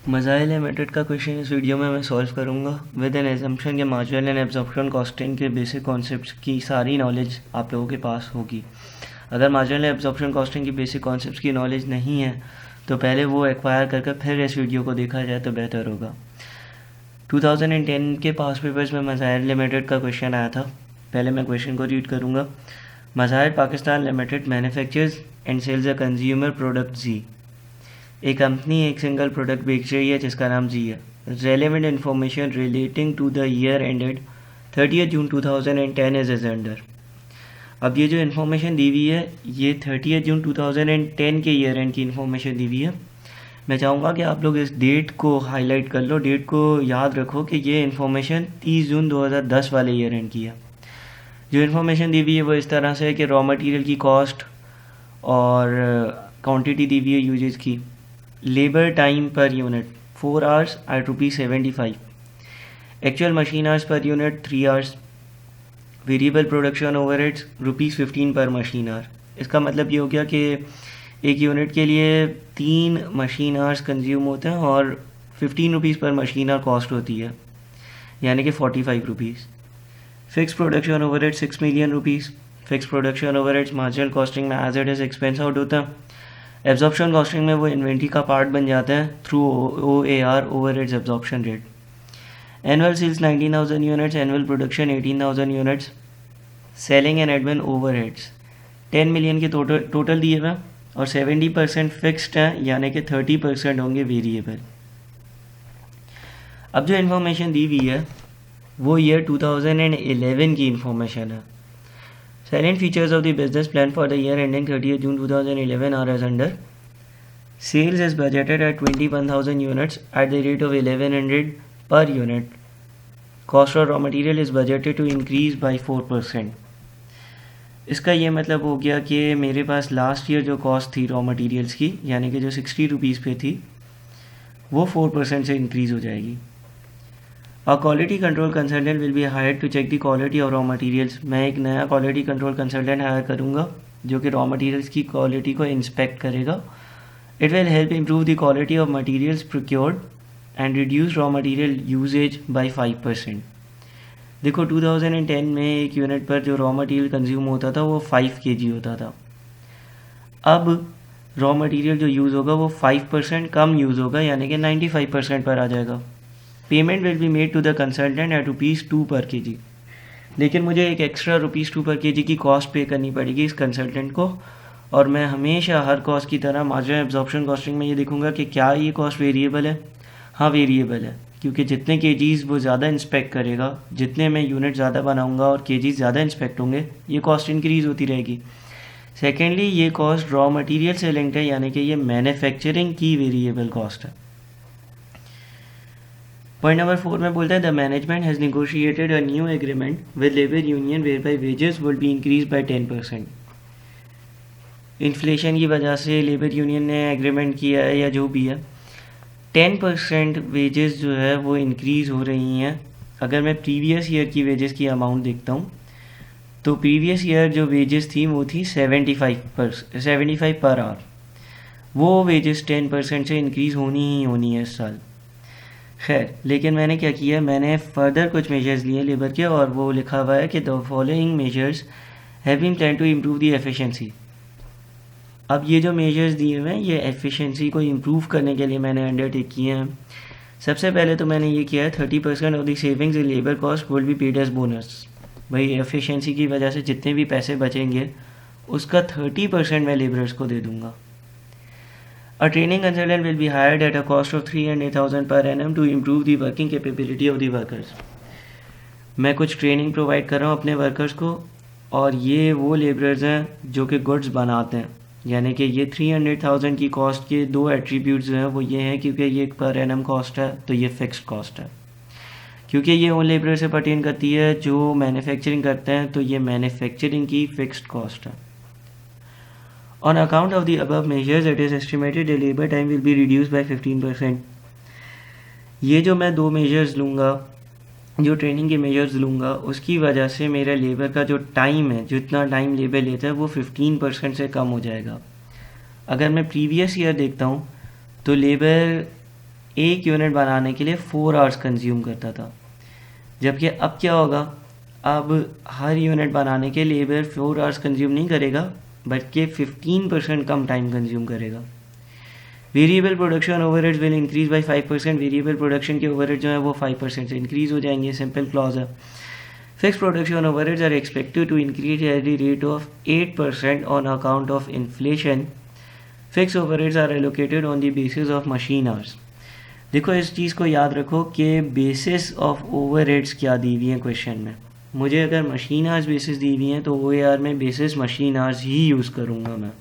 मज़ाइल limited का question इस video में मैं सॉल्व करूंगा विद एन एजम्पशन के मार्जिनल एंड एब्जॉर्प्शन कॉस्टिंग के बेसिक कॉन्सेप्ट्स की सारी नॉलेज आप लोगों के पास होगी। अगर मार्जिनल एब्जॉर्प्शन कॉस्टिंग की बेसिक कॉन्सेप्ट्स की नॉलेज नहीं है तो पहले वो एक्वायर करके फिर इस वीडियो को देखा जाए तो बेहतर होगा। 2010 के पास पेपर्स में मज़ाहिर लिमिटेड का क्वेश्चन आया था। पहले मैं क्वेश्चन को रीड करूँगा। Mazahir Pakistan limited manufactures and sells a consumer product G. एक कंपनी एक सिंगल प्रोडक्ट बेच रही है जिसका नाम जी है। Relevant information relating to the year ended 30 June 2010 is as under. अब ये जो इन्फॉर्मेशन दी हुई है ये 30 जून 2010 के ईयर एंड की इन्फॉर्मेशन दी हुई है। मैं चाहूँगा कि आप लोग इस डेट को हाईलाइट कर लो, डेट को याद रखो कि ये इन्फॉर्मेशन 30 जून 2010 वाले ईयर एंड की है। जो इन्फॉर्मेशन दी हुई है वो इस तरह से है कि रॉ मटेरियल की कॉस्ट और क्वांटिटी दी हुई है यूजेज की। Labour time per unit 4 hours at ₹75। Actual machine hours per unit 3 hours. Variable production overheads ₹15 per machine our. इसका मतलब ये हो गया कि एक यूनिट के लिए 3 मशीन आवर्स कंज्यूम होते हैं और ₹15 पर मशीन आवर कॉस्ट होती है, यानी कि ₹45। Fix production overhead ₹6 million. Fix production overheads marginal costing में as it is expense out होता है। एब्जॉर्प्शन कॉस्टिंग में वो इन्वेंट्री का पार्ट बन जाता है through OAR overheads absorption rate. Annual sales 19,000 units, annual production 18,000 units. Selling and admin overheads 10 million के टोटल दिए हुए और 70% फिक्स्ड है, यानी कि 30% होंगे वेरिएबल। अब जो इन्फॉर्मेशन दी हुई है वो ईयर 2011 की इन्फॉर्मेशन है। Salient features of the business plan for the year ending 30th June 2011 are as under. Sales is budgeted at 21,000 units at the rate of 1100 per unit. Cost of raw material is budgeted to increase by 4%. इसका ये मतलब हो गया कि मेरे पास last year जो cost थी raw materials की, यानी कि जो ₹60 पे थी, वो 4% से इंक्रीज़ हो जाएगी। A quality control consultant will be hired to check the quality of raw materials. मैं एक नया quality control consultant हायर करूँगा जो कि raw materials की quality को inspect करेगा. It will help improve the quality of materials procured and reduce raw material usage by 5%. देखो 2010 में एक यूनिट पर जो रॉ मटेरियल कंज्यूम होता था वो 5 kg होता था। अब रॉ मटेरियल जो यूज़ होगा वो 5% कम यूज़ होगा, यानी कि 95% पर आ जाएगा। Payment will be made to the consultant at ₹2 per के जी, लेकिन मुझे एक एक्स्ट्रा ₹2 पर के जी की कॉस्ट पे करनी पड़ेगी इस कंसल्टेंट को। और मैं हमेशा हर कॉस्ट की तरह मार्जिनल एब्जॉर्प्शन कॉस्टिंग में ये देखूंगा कि क्या ये कॉस्ट वेरिएबल है। हाँ वेरिएबल है, क्योंकि जितने केजीज़ वो ज़्यादा इंस्पेक्ट करेगा, जितने मैं यूनिट ज़्यादा बनाऊंगा और केजीज़ ज़्यादा इंस्पेक्ट होंगे, ये कॉस्ट इंक्रीज़ होती रहेगी। सेकेंडली ये कॉस्ट रॉ मटीरियल से लिंक्ड है, यानी कि ये मैन्युफैक्चरिंग की वेरिएबल कॉस्ट है। पॉइंट नंबर 4 में बोलता है the management has negotiated a new agreement with labour union whereby wages would be increase by 10%। Inflation की वजह से लेबर यूनियन ने एग्रीमेंट किया है या जो भी है, 10% वेजेस जो है वो इंक्रीज़ हो रही हैं। अगर मैं प्रीवियस ईयर की वेजेस की अमाउंट देखता हूँ तो प्रीवियस ईयर जो वेजेस थी वो थी 75 पर आवर। वो वेजेस 10% से इंक्रीज़ होनी ही होनी है इस साल। खैर, लेकिन मैंने क्या किया, मैंने फर्दर कुछ मेजर्स लिए लेबर के, और वो लिखा हुआ है कि the following measures have been plan to improve the efficiency. अब ये जो मेजर्स दिए हुए हैं ये एफिशिएंसी को इम्प्रूव करने के लिए मैंने अंडरटेक किए हैं। सबसे पहले तो मैंने ये किया है 30% of the savings in labour cost will be paid as bonus. भाई एफिशिएंसी की वजह से जितने भी पैसे बचेंगे उसका 30% मैं लेबरर्स को दे दूँगा। A training consultant will be hired at a cost of 300,000 per annum to improve the working capability of the workers. मैं कुछ ट्रेनिंग प्रोवाइड कर रहा हूँ अपने वर्कर्स को, और ये वो लेबरर्स हैं जो कि गुड्स बनाते हैं, यानी कि ये 300,000 की कॉस्ट के दो एट्रीब्यूट्स हैं। वो ये हैं क्योंकि ये पर एनम कॉस्ट है तो ये फिक्स्ड कॉस्ट है, क्योंकि ये उन लेबर से पर्टेन करती है जो मैन्युफैक्चरिंग करते हैं तो ये मैन्युफैक्चरिंग की फिक्स्ड कॉस्ट है। On account of the above measures, it is estimated the labor time will be reduced by 15%. ये जो मैं दो मेजर्स लूँगा, जो ट्रेनिंग के मेजर्स लूँगा, उसकी वजह से मेरा लेबर का जो टाइम है, जितना टाइम लेबर लेता है वो 15% से कम हो जाएगा। अगर मैं प्रीवियस ईयर देखता हूँ तो लेबर एक यूनिट बनाने के लिए 4 आवर्स कंज्यूम करता था, जबकि अब क्या होगा, अब हर यूनिट बनाने के लेबर 4 आवर्स कंज्यूम नहीं करेगा बल्कि 15% कम टाइम कंज्यूम करेगा। Variable production overheads will increase by 5%। Variable production के ओवरहेड जो है वो 5% से इंक्रीज हो जाएंगे, सिंपल क्लॉज है। Fix production overheads are expected to increase at the rate of 8% on account of inflation. Fix overheads are allocated on the basis of machine hours. देखो इस चीज़ को याद रखो कि बेसिस ऑफ ओवरहेड्स क्या दी हुई हैं क्वेश्चन में। मुझे अगर मशीन आवर्स बेसिस दी हुई हैं तो वो यार मैं बेसिस मशीन आवर्स ही यूज़ करूँगा। मैं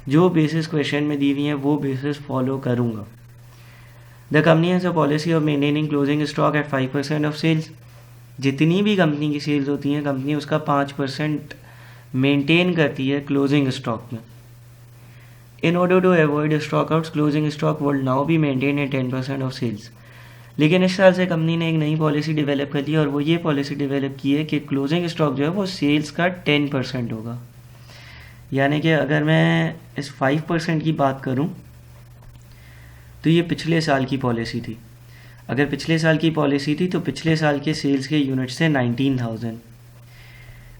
जो बेसिस क्वेश्चन में दी हुई हैं वो बेसिस फॉलो करूँगा। The company has a policy of maintaining closing stock at 5% of sales. जितनी भी कंपनी की सेल्स होती हैं कंपनी उसका 5% मेंटेन करती है क्लोजिंग स्टॉक में। In order to avoid stockouts, closing stock will now be maintained at 10% of sales. लेकिन इस साल से कंपनी ने एक नई पॉलिसी डेवलप कर ली और वो ये पॉलिसी डेवलप की है कि क्लोजिंग स्टॉक जो है वो सेल्स का 10% होगा। यानी कि अगर मैं इस 5% की बात करूं तो ये पिछले साल की पॉलिसी थी। अगर पिछले साल की पॉलिसी थी तो पिछले साल के सेल्स के यूनिट्स थे 19,000।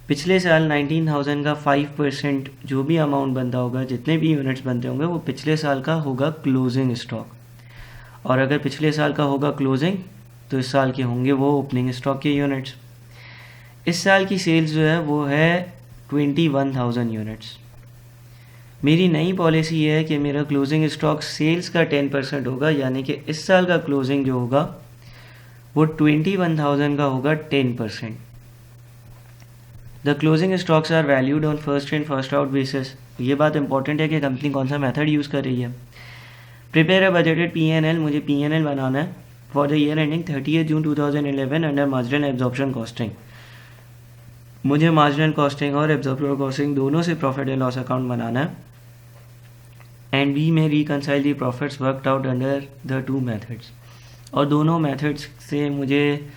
पिछले साल 19,000 का 5% जो भी अमाउंट बनता होगा, जितने भी यूनिट्स बनते होंगे वो पिछले साल का होगा क्लोजिंग स्टॉक। और अगर पिछले साल का होगा क्लोजिंग तो इस साल के होंगे वो ओपनिंग स्टॉक के यूनिट्स। इस साल की सेल्स जो है वो है 21,000 यूनिट्स। मेरी नई पॉलिसी है कि मेरा क्लोजिंग स्टॉक सेल्स का 10% होगा, यानी कि इस साल का क्लोजिंग जो होगा वो 21,000 का होगा 10%। The closing stocks are valued on first in first out basis. ये बात इंपॉर्टेंट है कि कंपनी कौन सा मेथड यूज़ कर रही है। Prepare a budgeted P&L। मुझे P&L बनाना है for the year ending 30 June 2011 under marginal absorption costing. मुझे मार्जिनल कॉस्टिंग और एब्जॉर्प्शन कॉस्टिंग दोनों से प्रॉफिट एंड लॉस अकाउंट बनाना है। एंड वी में reconcile the profits worked out under the 2 methods. और दोनों मेथड्स से मुझे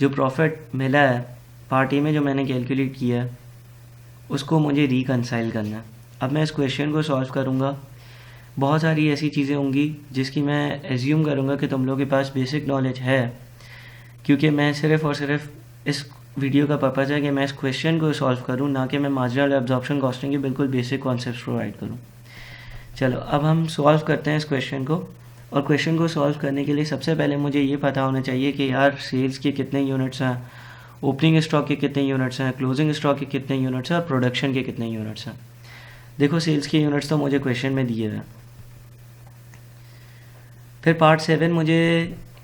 जो प्रॉफिट मिला है पार्टी में जो मैंने कैलकुलेट किया है उसको मुझे रिकनसाइल करना है। अब मैं इस क्वेश्चन को सॉल्व करूँगा। बहुत सारी ऐसी चीज़ें होंगी जिसकी मैं एज्यूम करूँगा कि तुम लोगों के पास बेसिक नॉलेज है, क्योंकि मैं सिर्फ़ और सिर्फ इस वीडियो का पर्पज़ है कि मैं इस क्वेश्चन को सॉल्व करूँ, ना कि मैं मार्जिनल एब्जॉर्प्शन कॉस्टिंग के बिल्कुल बेसिक कॉन्सेप्ट प्रोवाइड करूँ। चलो अब हम सॉल्व करते हैं इस क्वेश्चन को। और क्वेश्चन को सॉल्व करने के लिए सबसे पहले मुझे ये पता होना चाहिए कि यार सेल्स के कितने यूनिट्स हैं, ओपनिंग स्टॉक के कितने यूनिट्स हैं, क्लोजिंग स्टॉक के कितने यूनिट्स हैं और प्रोडक्शन के कितने यूनिट्स हैं। देखो सेल्स के यूनिट्स तो मुझे क्वेश्चन में दिए हुए हैं। फिर पार्ट 7 मुझे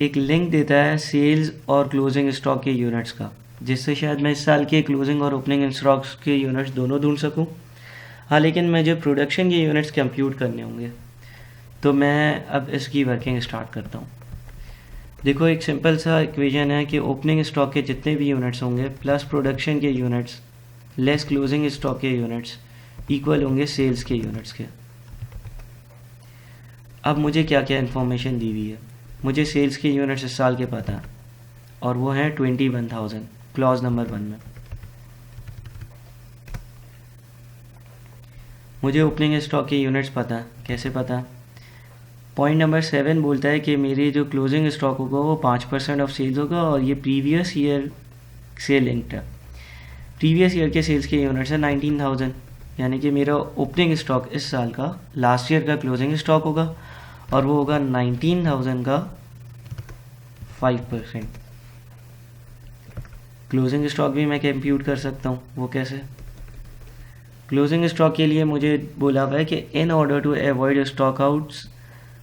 एक लिंक देता है सेल्स और क्लोजिंग स्टॉक के यूनिट्स का, जिससे शायद मैं इस साल के क्लोजिंग और ओपनिंग स्टॉक्स के यूनिट्स दोनों ढूंढ सकूं। हाँ, लेकिन मुझे प्रोडक्शन के यूनिट्स कंप्यूट करने होंगे, तो मैं अब इसकी वर्किंग स्टार्ट करता हूँ। देखो एक सिंपल सा इक्वेशन है कि ओपनिंग स्टॉक के जितने भी यूनिट्स होंगे प्लस प्रोडक्शन के यूनिट्स लेस क्लोजिंग स्टॉक के यूनिट्स इक्वल होंगे सेल्स के यूनिट्स के। अब मुझे क्या क्या इन्फॉर्मेशन दी हुई है। मुझे सेल्स के यूनिट्स इस साल के पता है और वो हैं 21,000 क्लॉज नंबर 1 में। मुझे ओपनिंग स्टॉक के यूनिट्स पता है। कैसे पता है? पॉइंट नंबर 7 बोलता है कि मेरी जो क्लोजिंग स्टॉक होगा वो 5% ऑफ सेल्स होगा और ये प्रीवियस ईयर से लिंक्ड है। प्रीवियस ईयर के सेल्स के यूनिट्स है 19,000, यानी कि मेरा ओपनिंग स्टॉक इस साल का लास्ट ईयर का क्लोजिंग स्टॉक होगा और वो होगा 19,000 का 5%। क्लोजिंग स्टॉक भी मैं कंप्यूट कर सकता हूँ। वो कैसे? क्लोजिंग स्टॉक के लिए मुझे बोला हुआ है कि in order to avoid stock outs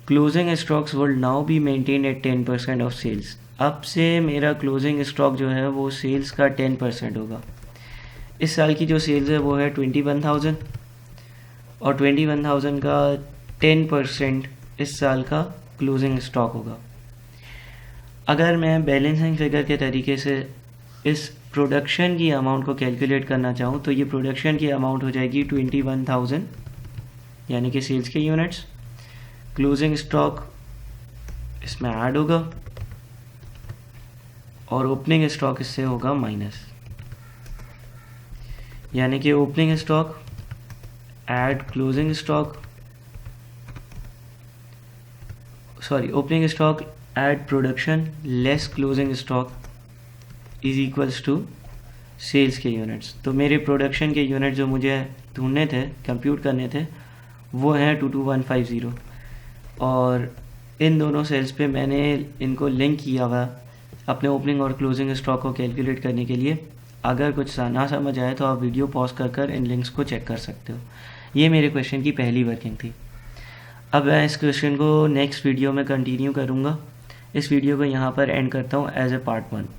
closing stocks will now be maintain at 10% of sales. अब से मेरा क्लोजिंग स्टॉक जो है वो सेल्स का 10% होगा। इस साल की जो सेल्स है वो है 21,000 और 21,000 का 10% इस साल का क्लोजिंग स्टॉक होगा। अगर मैं बैलेंसिंग फिगर के तरीके से इस प्रोडक्शन की अमाउंट को कैलकुलेट करना चाहूँ तो ये प्रोडक्शन की अमाउंट हो जाएगी 21,000, यानी कि सेल्स के यूनिट्स। क्लोजिंग स्टॉक इसमें ऐड होगा और ओपनिंग स्टॉक इससे होगा माइनस, यानी कि opening stock add closing stock sorry, opening stock at production less closing stock is equals to sales के यूनिट्स। तो मेरे प्रोडक्शन के यूनिट जो मुझे ढूंढने थे, कंप्यूट करने थे, वो हैं 22150, और इन दोनों सेल्स पे मैंने इनको लिंक किया हुआ अपने ओपनिंग और क्लोजिंग स्टॉक को कैलकुलेट करने के लिए। अगर कुछ ना समझ आए तो आप वीडियो पॉज कर इन लिंक्स को चेक कर सकते हो। ये मेरे क्वेश्चन की पहली वर्किंग थी। अब मैं इस क्वेश्चन को नेक्स्ट वीडियो में कंटिन्यू करूँगा। इस वीडियो को यहाँ पर एंड करता हूँ एज ए पार्ट 1।